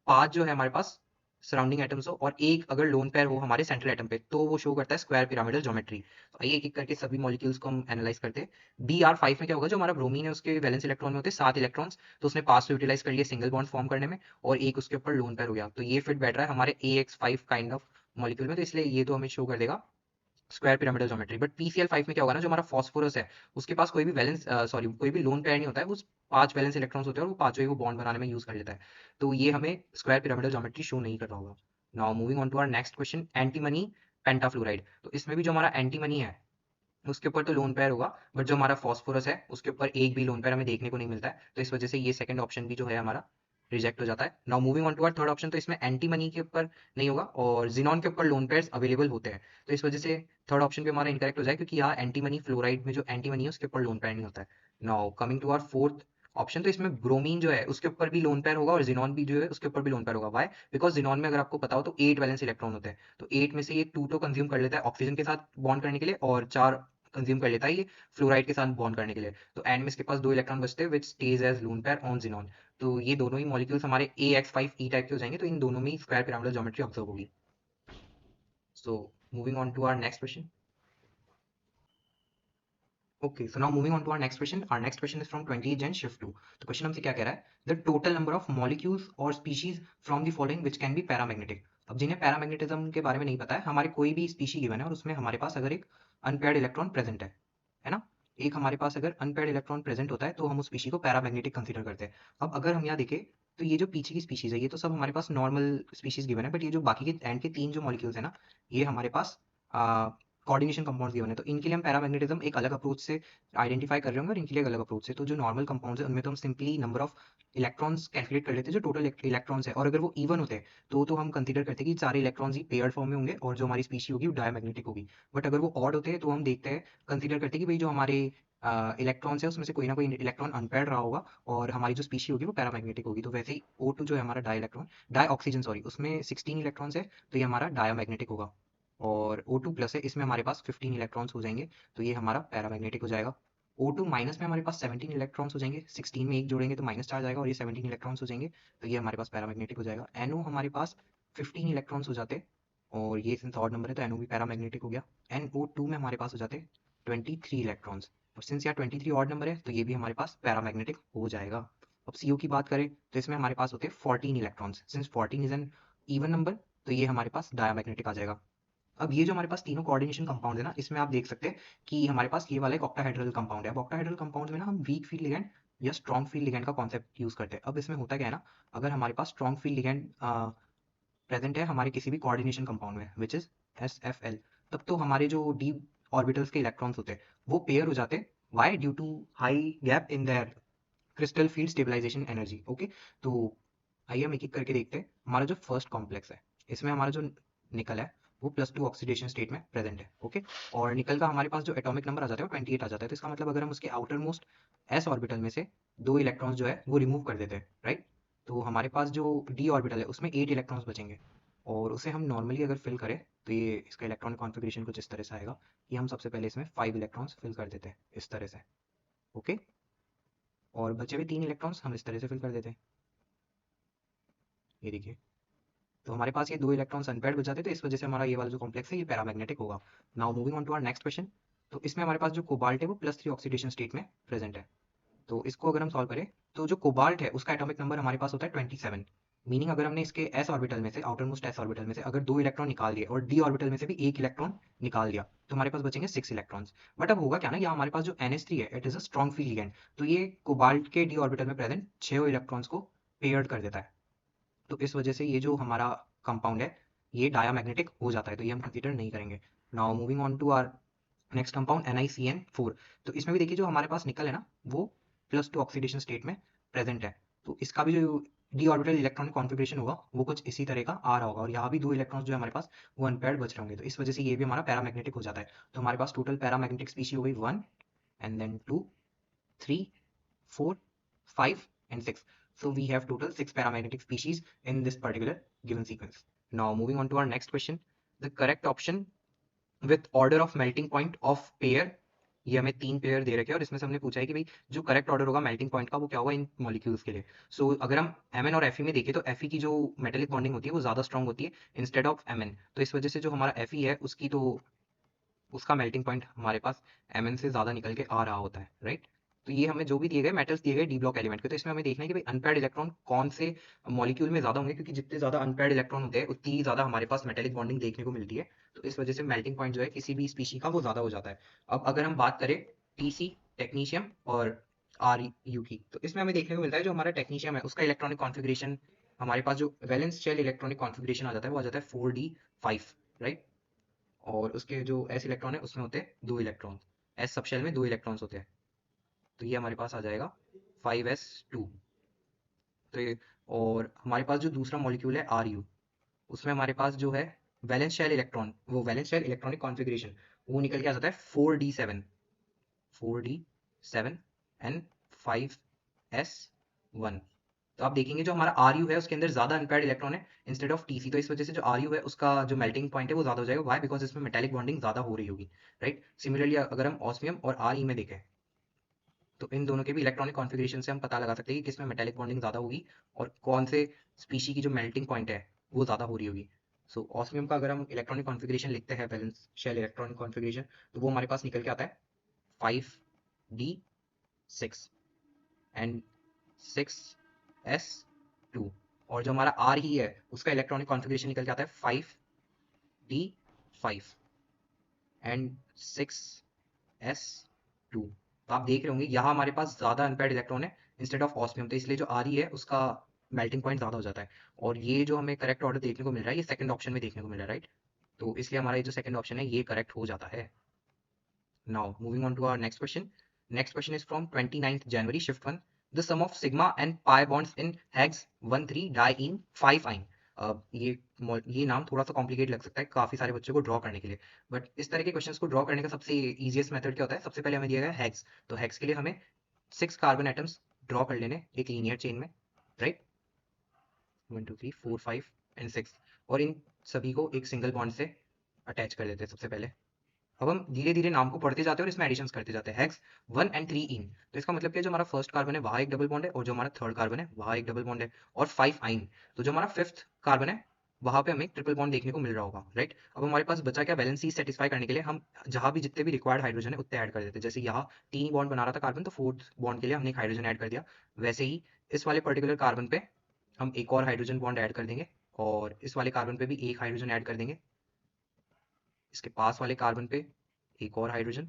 5 जो है हमारे पास सराउंडिंग एटम्स हो, और एक अगर लोन पेयर हो हमारे सेंट्रल एटम पे, तो वो शो करता है स्क्वायर पिरामिडल ज्योमेट्री। तो आइए एक एक करके सभी मॉलिक्यूल्स को हम एनालाइज करते हैं। BR5 में क्या होगा, जो हमारा ब्रोमीन है उसके वैलेंस इलेक्ट्रॉन में होते हैं 7 इलेक्ट्रॉन्स, तो उसने 5 को यूटिलाइज कर लिया सिंगल बॉन्ड फॉर्म करने में, और एक उसके ऊपर लोन पेयर हो गया, तो ये फिट बैठ रहा है हमारे AX5 काइंड ऑफ मॉलिक्यूल में, तो इसलिए ये तो हमें शो कर देगा square pyramidal geometry. But PCl5 में क्या होगा ना, जो हमारा फॉस्फोरस है उसके पास कोई भी वैलेंस सॉरी कोई भी लोन पेयर नहीं होता है, वो 5 वैलेंस इलेक्ट्रॉन्स होते हैं और वो पांचों ही वो बॉन्ड बनाने में यूज कर लेता है, तो ये हमें स्क्वायर पिरामिडल ज्योमेट्री शो नहीं कर रहा होगा। Now moving on to our next question, antimony pentafluoride. तो इसमें भी जो हमारा एंटीमनी है उसके ऊपर तो लोन पेयर होगा, बट जो हमारा फॉस्फोरस है उसके ऊपर एक भी लोन पेयर हमें देखने को नहीं मिलता है, तो इस वजह से ये सेकंड ऑप्शन भी जो है हमारा रिजेक्ट हो जाता है। Now moving on to our third option, तो इसमें एंटीमनी के ऊपर नहीं होगा और जिनॉन के ऊपर लोन पेयर्स अवेलेबल होते हैं, तो इस वजह से थर्ड ऑप्शन भी हमारा इनकरेक्ट हो जाए, क्योंकि यहाँ एंटीमनी फ्लोराइड में जो एंटीमनी है उसके ऊपर लोन पेयर नहीं होता है। Now coming to our fourth option, तो इसमें ब्रोमीन जो है उसके ऊपर भी लोन पेयर होगा और जिनॉन भी जो है उसके ऊपर भी लोन पेयर होगा। वाई? बिकॉज जिनॉन में अगर आपको पता हो तो 8 वैलेंस इलेक्ट्रॉन होते हैं, तो 8 में से ये 2 तो कंज्यूम कर लेता है ऑक्सीजन के साथ बॉन्ड करने के लिए, और 4 कंज्यूम कर लेता है ये फ्लोराइड के साथ बॉन्ड करने के लिए, तो एंड में इसके पास 2 इलेक्ट्रॉन बचते हैं which stays as lone pair on xenon. तो ये दोनों ही मॉलिक्यूल्स हमारे AX5E टाइप के हो जाएंगे, तो इन दोनों में ही स्क्वायर पिरामिडल ज्योमेट्री ऑब्जर्व होगी। So moving on to our next question. Okay, so now moving on to our next question. Our next question is from 20 Jan shift 2। तो क्वेश्चन हमसे क्या कह रहा है, the total number of molecules और species from the following which can be paramagnetic. अब जिन्हें paramagnetism के बारे में नहीं पता है, हमारे कोई भी स्पीशी गिवन है और उसमें हमारे पास अगर एक अनपेयर्ड इलेक्ट्रॉन प्रेजेंट है ना, एक हमारे पास अगर अनपेयर्ड इलेक्ट्रॉन प्रेजेंट होता है तो हम उस स्पीशी को पैरामैग्नेटिक कंसीडर करते हैं। अब अगर हम यहाँ देखें तो ये जो पीछे की स्पीशीज है ये तो सब हमारे पास नॉर्मल स्पीशीज गिवन है, बट ये जो बाकी के एंड के 3 जो मॉलिक्यूल्स है ना, ये हमारे पास कोऑर्डिनेशन कंपाउंड्स गिवन है, तो इनके लिए हम पैरामैग्नेटिज्म एक अलग अप्रोच से आइडेंटिफाई कर रहे होंगे और इनके लिए एक अलग अप्रोच से। तो जो नॉर्मल कंपाउंड्स है उनमें तो हम simply number of electrons calculate कर लेते हैं जो टोटल इलेक्ट्रॉन्स है, और अगर वो इवन होते हैं तो हम कंसीडर करते हैं कि सारे इलेक्ट्रॉन्स ही पेयर्ड फॉर्म में होंगे और जो हमारी स्पीशी होगी वो डायमैग्नेटिक होगी। बट अगर वो ऑड होते हैं तो हम देखते हैं, कंसीडर करते हैं कि भाई जो हमारे इलेक्ट्रॉन्स है उसमें से कोई ना कोई इलेक्ट्रॉन अनपेयर्ड रहा होगा और हमारी जो स्पीशी होगी वो पैरामैग्नेटिक होगी। तो वैसे ही O2 जो है हमारा di electron, di oxygen sorry, उसमें 16 इलेक्ट्रॉन्स है, तो ये हमारा डायमैग्नेटिक होगा। और O2 प्लस है, इसमें हमारे पास 15 इलेक्ट्रॉन्स हो जाएंगे, तो ये हमारा पैरामैग्नेटिक हो जाएगा। O2 माइनस में हमारे पास 17 इलेक्ट्रॉन्स हो जाएंगे, 16 में एक जोड़ेंगे तो माइनस चार्ज आएगा और ये 17 इलेक्ट्रॉन्स हो जाएंगे, तो ये हमारे पास पैरामैग्नेटिक हो जाएगा। NO हमारे पास 15 इलेक्ट्रॉन्स हो जाते, और ये सिंस ऑड नंबर है तो NO भी पैरामैग्नेटिक हो गया। NO2 में हमारे पास हो जाते 23 इलेक्ट्रॉन्स, और सिंस यहाँ 23 ऑड नंबर है तो ये भी हमारे पास पैरामैग्नेटिक हो जाएगा। अब CO की बात करें तो इसमें हमारे पास होते हैं 14 electrons, since 14 is an even number तो ये हमारे पास डायमैग्नेटिक आ जाएगा। अब ये जो हमारे पास तीनों कोऑर्डिनेशन कंपाउंड है ना, इसमें आप देख सकते हैं कि हमारे पास ये वाला एक ऑक्टाहेड्रल कंपाउंड है। अब ऑक्टाहेड्रल कंपाउंड में ना हम वीक फील्ड लिगैंड या स्ट्रॉन्ग फील्ड लिगैंड का कॉन्सेप्ट यूज करते हैं। अब इसमें होता क्या है ना, अगर हमारे पास स्ट्रॉन्ग फील्ड लिगैंड प्रेजेंट है हमारे किसी भी कोऑर्डिनेशन कंपाउंड में विच इज SFL, तब तो हमारे जो डी ऑर्बिटल्स के इलेक्ट्रॉन्स होते हैं वो पेयर हो जाते हैं। Why? Due to high gap in their crystal field stabilization energy. Okay, तो आइए हम एक एक करके देखते हैं। हमारा जो फर्स्ट कॉम्प्लेक्स है इसमें हमारा जो निकल है वो +2 ऑक्सीडेशन स्टेट में प्रेजेंट है। ओके, और निकल का हमारे पास जो एटॉमिक नंबर आ जाता है वो 28 आ जाता है। तो इसका मतलब अगर हम उसके आउटर मोस्ट s ऑर्बिटल में से 2 इलेक्ट्रॉन्स जो है वो रिमूव कर देते हैं, राइट, तो हमारे पास जो d ऑर्बिटल है उसमें 8 इलेक्ट्रॉन्स बचेंगे। और उसे हम नॉर्मली अगर फिल करें तो ये इसका इलेक्ट्रॉनिक कॉन्फ़िगरेशन कुछ इस तरह से आएगा कि हम सबसे पहले इसमें 5 इलेक्ट्रॉन्स फिल कर देते हैं इस तरह से। ओके, और बचे हुए 3 इलेक्ट्रॉन्स हम इस तरह से फिल कर देते हैं, ये देखिए। तो हमारे पास ये 2 इलेक्ट्रॉन्स अनपेयर्ड बच जाते हैं, तो इस वजह से हमारा ये वाला जो कॉम्प्लेक्स है ये पैरामैग्नेटिक होगा। Now moving on to our next question. तो इसमें हमारे पास जो कोबाल्ट है वो +3 ऑक्सीडेशन स्टेट में प्रेजेंट है। तो इसको अगर हम सॉल्व करें तो जो कोबाल्ट है उसका एटॉमिक नंबर हमारे पास होता है 27। मीनिंग अगर हमने इसके s ऑर्बिटल में से, आउटर मोस्ट s ऑर्बिटल में से अगर 2 इलेक्ट्रॉन निकाल दिए और d ऑर्बिटल में से भी 1 इलेक्ट्रॉन निकाल दिया तो हमारे पास बचेंगे 6 इलेक्ट्रॉन्स। बट अब होगा क्या ना, यहाँ हमारे पास जो NH3 है it is a strong field ligand, तो ये कोबाल्ट के d ऑर्बिटल में प्रेजेंट 6 इलेक्ट्रॉन्स को पेयर्ड कर देता है। तो इस वजह से ये जो हमारा कंपाउंड है ये डायामैग्नेटिक हो जाता है, तो ये हम कंसीडर नहीं करेंगे। Now moving on to our next compound NiCN4। तो इसमें भी देखिए जो हमारे पास निकल है ना वो +2 ऑक्सीडेशन स्टेट में प्रेजेंट है। तो इसका भी जो डी ऑर्बिटल इलेक्ट्रॉनिक कॉन्फ़िगरेशन होगा वो कुछ इसी तरह का आ रहा होगा, और यहाँ भी 2 इलेक्ट्रॉन्स जो है हमारे पास वो अनपेयर्ड बच रहे होंगे, तो इस वजह से ये भी हमारा पैरामैग्नेटिक हो जाता है। तो हमारे पास टोटल पैरामैग्नेटिक स्पीशी हो गई 1 and then 2 3 4 5 and 6. So we have total 6 paramagnetic species in this particular given sequence. Now moving on to our next question. The correct option with order of melting point of pair, ये हमें 3 pair दे रखे हैं और इसमें से हमने पूछा है कि भाई जो करेक्ट ऑर्डर होगा मेल्टिंग पॉइंट का वो क्या होगा इन मॉलिक्यूल्स के लिए। सो अगर हम Mn और Fe में देखें तो Fe की जो मेटेलिक बॉन्डिंग होती है वो ज़्यादा स्ट्रॉन्ग होती है इंस्टेड ऑफ Mn, तो इस वजह से जो हमारा Fe है उसकी तो उसका मेल्टिंग पॉइंट हमारे पास Mn से ज़्यादा निकल के आ रहा होता है, राइट। तो ये हमें जो भी दिए गए मेटल्स दिए गए डी ब्लॉक एलिमेंट के, तो इसमें हमें देखना है कि भाई अनपेयर्ड इलेक्ट्रॉन कौन से मॉलिक्यूल में ज़्यादा होंगे, क्योंकि जितने ज़्यादा अनपेयर्ड इलेक्ट्रॉन होते हैं उतनी ही ज़्यादा हमारे पास मेटेलिक बॉन्डिंग देखने को मिलती है। तो इस वजह से मेल्टिंग पॉइंट जो है किसी भी स्पीशी का वो ज़्यादा हो जाता है। अब अगर हम बात करें टीसी, टेक्नीशियम और आरयू की, तो इसमें हमें देखने को मिलता है जो हमारा टेक्नीशियम है उसका इलेक्ट्रॉनिक कॉन्फ़िगरेशन, हमारे पास जो वैलेंस शेल इलेक्ट्रॉनिक कॉन्फ़िगरेशन आ जाता है वो आ जाता है 4d5, राइट। और उसके जो s इलेक्ट्रॉन है उसमें होते हैं 2 इलेक्ट्रॉन, s सबशेल में 2 इलेक्ट्रॉन्स होते हैं, तो ये हमारे पास आ जाएगा 5s2। तो ये, और हमारे पास जो दूसरा मॉलिक्यूल है Ru, उसमें हमारे पास जो है वैलेंस शेल इलेक्ट्रॉन, वो वैलेंस शेल इलेक्ट्रॉनिक कॉन्फ़िगरेशन वो निकल के आ जाता है 4d7, 4d7 एंड 5s1। तो आप देखेंगे जो हमारा Ru है उसके अंदर ज्यादा अनपेयर्ड इलेक्ट्रॉन है इंस्टेड ऑफ Tc, तो इस वजह से जो Ru है उसका जो मेल्टिंग पॉइंट है वो ज्यादा हो जाएगा। व्हाई? बिकॉज इसमें मेटेलिक बॉन्डिंग ज्यादा हो रही होगी, राइट। सिमिलरली अगर हम ऑस्मियम और Re में देखें तो इन दोनों के भी इलेक्ट्रॉनिक कॉन्फ़िगरेशन से हम पता लगा सकते हैं कि किसमें मेटेलिक बॉन्डिंग ज़्यादा होगी और कौन से स्पीशी की जो मेल्टिंग पॉइंट है वो ज़्यादा हो रही होगी। सो ऑस्मियम का अगर हम इलेक्ट्रॉनिक कॉन्फ़िगरेशन लिखते हैं, वैलेंस शेल इलेक्ट्रॉनिक कॉन्फ़िगरेशन, तो वो हमारे पास निकल के आता है 5d6 एंड 6s2। और जो हमारा आर ही है उसका इलेक्ट्रॉनिक कॉन्फ़िगरेशन निकल के आता है 5d5 एंड 6s2। तो आप देख रहे होंगे यहाँ हमारे पास ज्यादा अनपेयर्ड इलेक्ट्रॉन है इंस्टेड ऑफ ऑस्मियम, तो इसलिए जो आर है उसका मेल्टिंग पॉइंट ज्यादा हो जाता है। और ये जो हमें करेक्ट ऑर्डर देखने को मिल रहा है ये सेकंड ऑप्शन में देखने को मिल रहा है, राइट। तो इसलिए हमारा ये जो सेकंड ऑप्शन है ये करेक्ट हो जाता है। Now moving on to our next question. Next question is from 29th January shift 1. The sum of sigma and pi bonds in hex 1,3 diene 5-ine. ये नाम थोड़ा सा कॉम्प्लिकेट लग सकता है काफी सारे बच्चों को ड्रॉ करने के लिए, बट इस तरह के क्वेश्चंस को ड्रॉ करने का सबसे इजीएस्ट मेथड क्या होता है, सबसे पहले हमें दिया गया हेक्स, तो हेक्स के लिए हमें 6 कार्बन एटम्स ड्रॉ कर लेने एक लीनियर चेन में, राइट। 1 2 3 4 5 एंड 6, और इन सभी को एक सिंगल बॉन्ड से अटैच कर देते हैं सबसे पहले। अब हम धीरे धीरे नाम को पढ़ते जाते हैं और इसमें एडिशंस करते जाते हैं। हेक्स 1 एंड 3 इन, तो इसका मतलब क्या, जो हमारा फर्स्ट कार्बन है वहाँ एक डबल बॉन्ड है और जो हमारा थर्ड कार्बन है वहाँ एक डबल बॉन्ड है, और 5 आइन, तो जो हमारा फिफ्थ कार्बन है वहां पे हमें एक ट्रिपल बॉन्ड देखने को मिल रहा होगा, राइट। अब हमारे पास बचा क्या, वैलेंसी सेटिस्फाई करने के लिए हम जहां भी जितने भी रिक्वायर्ड हाइड्रोजन है उतने ऐड कर देते हैं। जैसे यहाँ 3 ही बॉन्ड बना रहा था कार्बन, तो फोर्थ बॉन्ड के लिए हमने एक हाइड्रोजन ऐड कर दिया, वैसे ही इस वाले पर्टिकुलर कार्बन पे हम एक और हाइड्रोजन बॉन्ड ऐड कर देंगे, और इस वाले कार्बन पे भी एक हाइड्रोजन ऐड कर देंगे, इसके पास वाले कार्बन पे एक और हाइड्रोजन,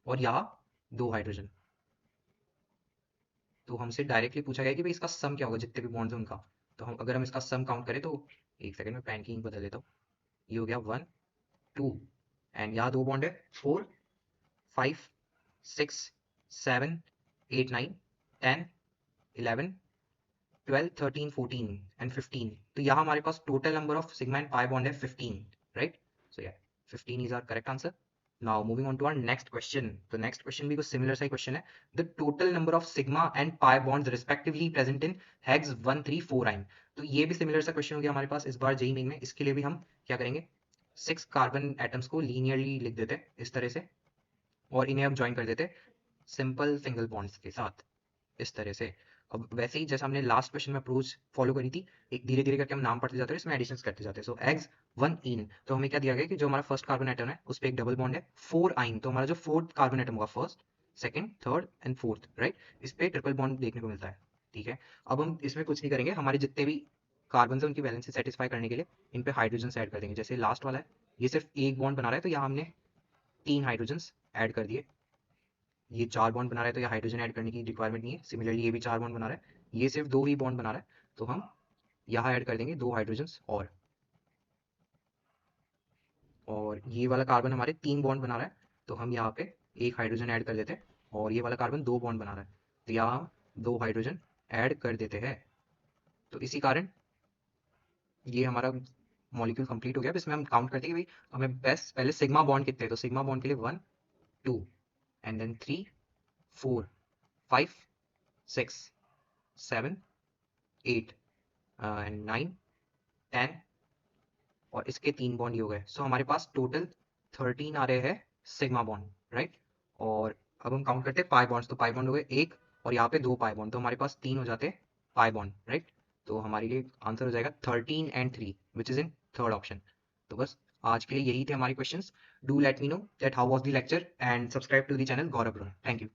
और यहाँ 2 हाइड्रोजन। तो हमसे डायरेक्टली पूछा गया कि भाई इसका सम क्या होगा जितने भी बॉन्ड्स हैं उनका, तो हम अगर हम इसका सम काउंट करें तो एक सेकंड में पेन की इंक बदल देता हूँ, ये हो गया 1 2, एंड यहाँ 2 बॉन्ड है 4 5 6 7 8 9 10 11 12 13 14 एंड 15, तो यहाँ हमारे पास total number of sigma and pi bond है 15, right? So yeah, 15 is our correct answer. Now moving on to our next question. The next question भी कुछ similar सा ही question है. The total number of sigma and pi bonds respectively present in hex 1, 3, 4 ime. तो ये भी similar सा question हो गया हमारे पास इस बार जेईई मेन में. इसके लिए भी हम क्या करेंगे, 6 कार्बन एटम्स को लीनियरली लिख देते हैं इस तरह से, और इन्हें हम ज्वाइन कर देते हैं सिंपल सिंगल बॉन्ड्स के साथ इस तरह से. अब वैसे ही जैसा हमने लास्ट क्वेश्चन में अप्रोच फॉलो करी थी, एक धीरे धीरे करके हम नाम पढ़ते जाते हैं, इसमें एडिशंस करते जाते हैं. सो एग्स 1 इन, तो हमें क्या दिया गया कि जो हमारा फर्स्ट कार्बन एटम है उस पर एक डबल बॉन्ड है. 4 आइन, तो हमारा जो फोर्थ कार्बन एटम होगा, first, second, third and fourth, right, इस पे ट्रिपल बॉन्ड देखने को मिलता है. ठीक है, अब हम इसमें कुछ नहीं करेंगे, हमारे जितने भी कार्बन है उनकी वैलेंसी सेटिस्फाई करने के लिए इन पे हाइड्रोजन ऐड कर देंगे. जैसे लास्ट वाला है, ये सिर्फ एक बॉन्ड बना रहा है, तो यहाँ हमने 3 हाइड्रोजन ऐड कर दिए. ये 4 बॉन्ड बना रहा है, तो ये हाइड्रोजन ऐड करने की रिक्वायरमेंट नहीं है. सिमिलरली ये भी 4 बॉन्ड बना रहा है, ये सिर्फ 2 ही बॉन्ड बना रहा है, तो हम यहाँ ऐड कर देंगे 2 हाइड्रोजन. और ये वाला कार्बन हमारे 3 बॉन्ड बना रहा है, तो हम यहाँ पे 1 हाइड्रोजन ऐड कर देते हैं. और ये वाला कार्बन 2 बॉन्ड बना रहा है, तो यहाँ हम 2 हाइड्रोजन ऐड कर देते हैं. तो इसी कारण ये हमारा मॉलिक्यूल कंप्लीट हो गया. अब इसमें हम काउंट करते हैं कि भाई हमें बेस्ट पहले सिग्मा बॉन्ड कितने हैं. तो सिग्मा बॉन्ड के लिए 1, 2 एंड देन 3, 4, 5, 6, 7, 8 एंड 9, 10, और इसके 3 बॉन्ड ये हो गए. सो हमारे पास टोटल 13 आ रहे हैं सिग्मा बॉन्ड, राइट. और अब हम काउंट करते हैं पाई बॉन्ड्स. तो पाई बॉन्ड हो गए 1, और यहाँ पे 2 पाई बॉन्ड, तो हमारे पास 3 हो जाते हैं पाई बॉन्ड, राइट. तो हमारे लिए आंसर हो जाएगा 13 and 3, which is in third option. तो बस आज के लिए यही थे हमारे questions. Do let me know that how was the lecture and subscribe to the channel Gaurav bro. Thank you.